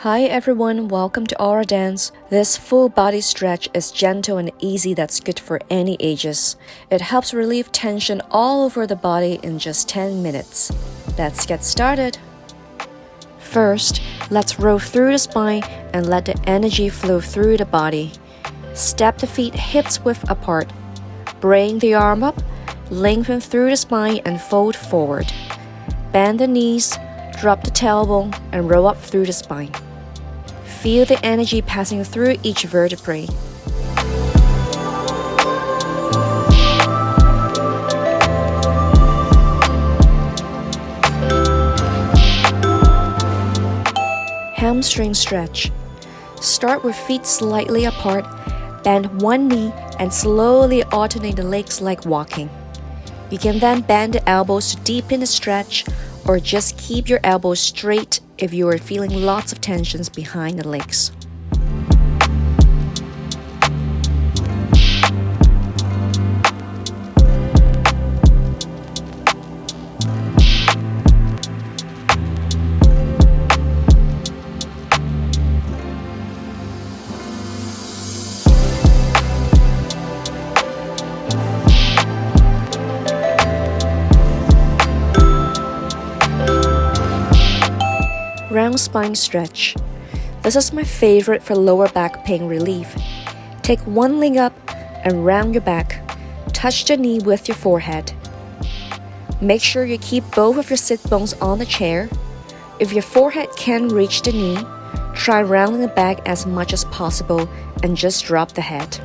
Hi everyone, welcome to our dance. This full body stretch is gentle and easy that's good for any ages. It helps relieve tension all over the body in just 10 minutes. Let's get started. First, let's roll through the spine and let the energy flow through the body. Step the feet hips width apart. Bring the arm up, lengthen through the spine and fold forward. Bend the knees, drop the tailbone and roll up through the spine. Feel the energy passing through each vertebrae. Hamstring stretch. Start with feet slightly apart, bend one knee and slowly alternate the legs like walking. You can then bend the elbows to deepen the stretch or just keep your elbows straight if you are feeling lots of tensions behind the legs. Round spine stretch. This is my favorite for lower back pain relief. Take one leg up and round your back. Touch the knee with your forehead. Make sure you keep both of your sit bones on the chair. If your forehead can't reach the knee, try rounding the back as much as possible and just drop the head.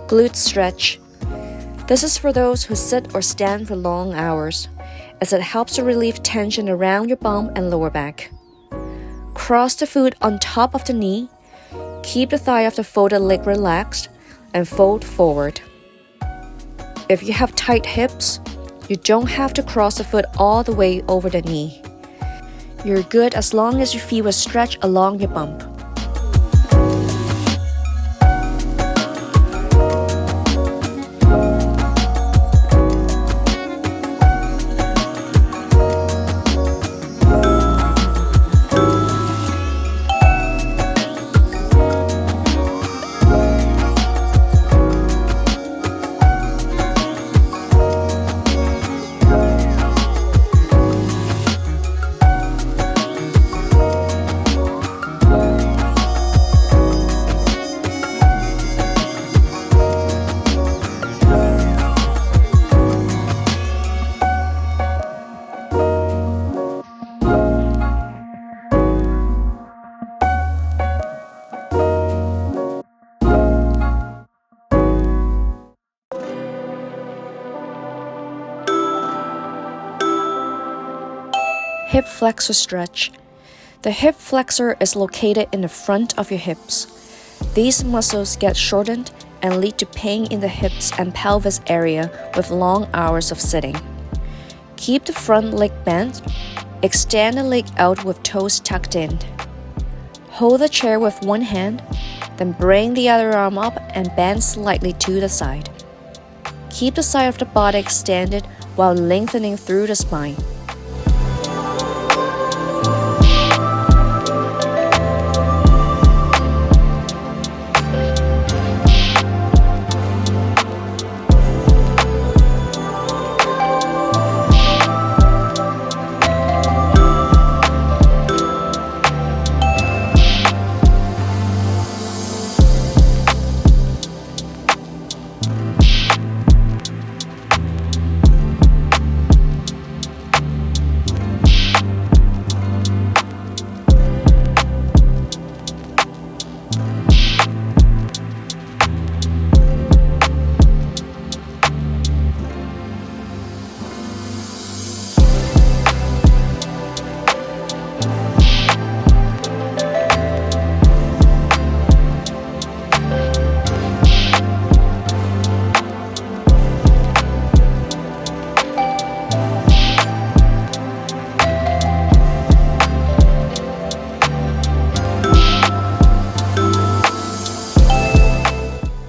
Glutes stretch. This is for those who sit or stand for long hours, as it helps to relieve tension around your bum and lower back. Cross the foot on top of the knee, keep the thigh of the folded leg relaxed, and fold forward. If you have tight hips, you don't have to cross the foot all the way over the knee. You're good as long as you feel a stretch along your bump. Hip flexor stretch. The hip flexor is located in the front of your hips. These muscles get shortened and lead to pain in the hips and pelvis area with long hours of sitting. Keep the front leg bent. Extend the leg out with toes tucked in. Hold the chair with one hand, then bring the other arm up and bend slightly to the side. Keep the side of the body extended while lengthening through the spine.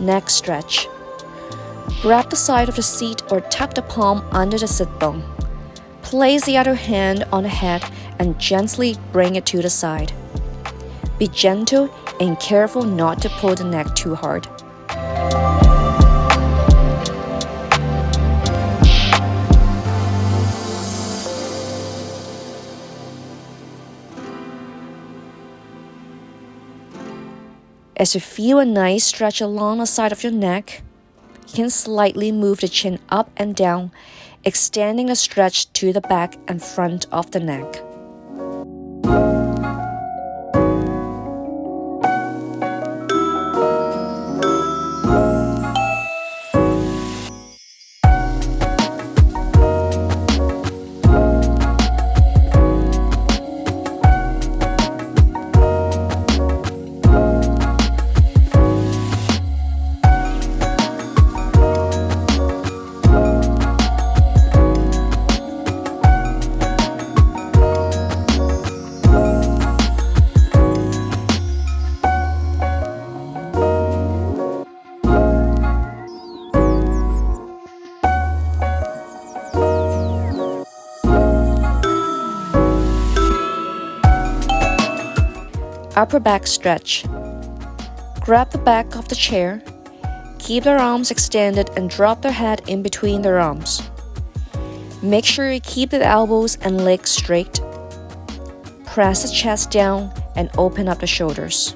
neck stretch. Grab the side of the seat or tuck the palm under the sit bone. Place the other hand on the head and gently bring it to the side. Be gentle and careful not to pull the neck too hard. As you feel a nice stretch along the side of your neck, you can slightly move the chin up and down, extending the stretch to the back and front of the neck. Upper back stretch. Grab the back of the chair, keep their arms extended and drop their head in between their arms. Make sure you keep the elbows and legs straight. Press the chest down and open up the shoulders.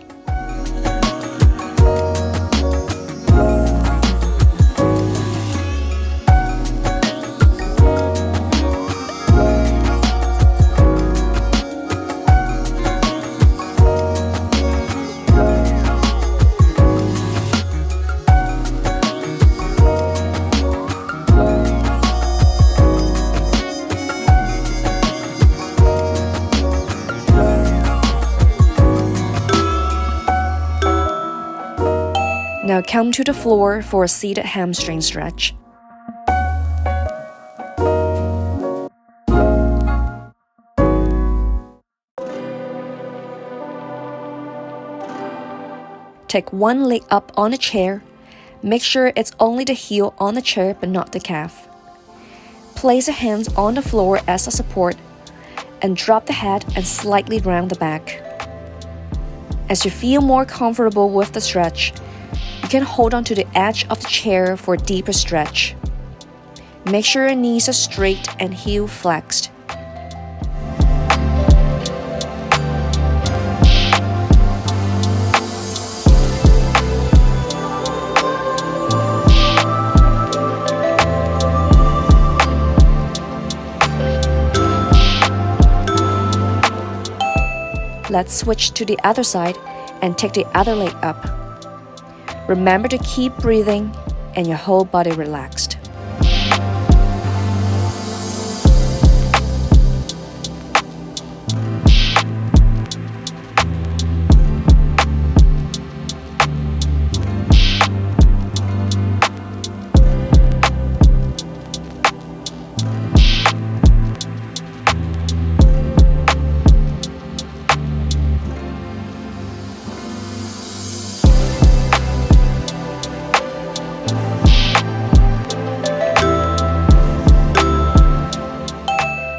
Now come to the floor for a seated hamstring stretch. Take one leg up on the chair. Make sure it's only the heel on the chair but not the calf. Place the hands on the floor as a support and drop the head and slightly round the back. As you feel more comfortable with the stretch, you can hold on to the edge of the chair for a deeper stretch. Make sure your knees are straight and heel flexed. Let's switch to the other side and take the other leg up. Remember to keep breathing and your whole body relaxed.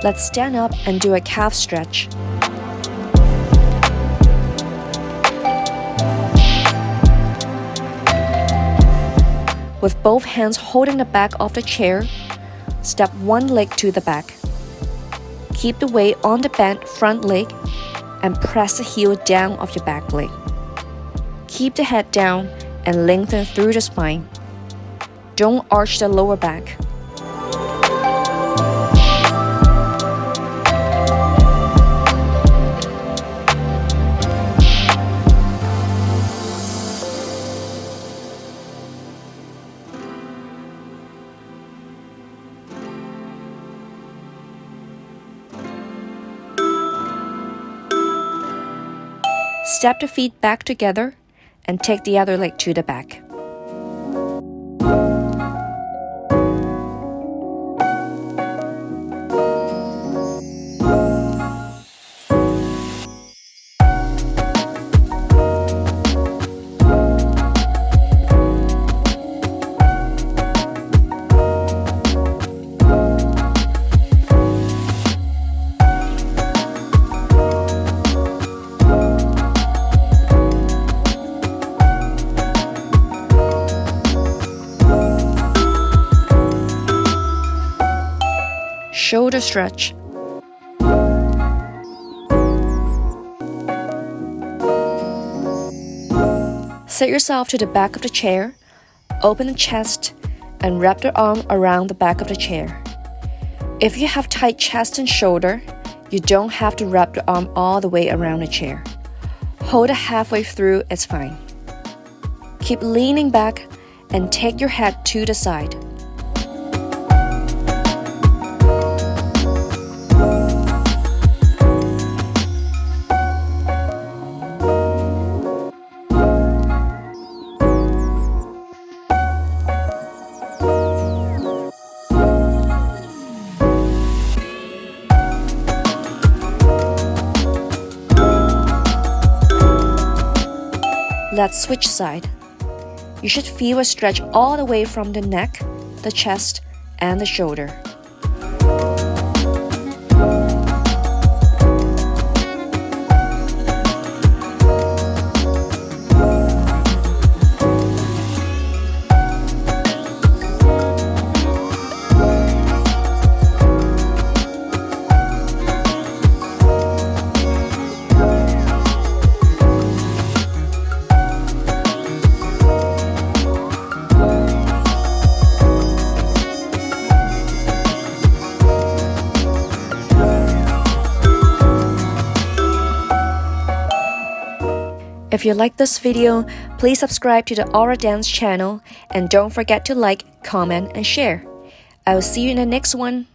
Let's stand up and do a calf stretch. With both hands holding the back of the chair, step one leg to the back. Keep the weight on the bent front leg and press the heel down of your back leg. Keep the head down and lengthen through the spine. Don't arch the lower back. Step the feet back together and take the other leg to the back. shoulder stretch. Sit yourself to the back of the chair, open the chest, and wrap the arm around the back of the chair. If you have tight chest and shoulder, you don't have to wrap the arm all the way around the chair. Hold it halfway through, it's fine. Keep leaning back and take your head to the side. Let's switch side. You should feel a stretch all the way from the neck, the chest, and the shoulder. If you like this video, please subscribe to the Aura Dance channel and don't forget to like, comment, and share. I will see you in the next one.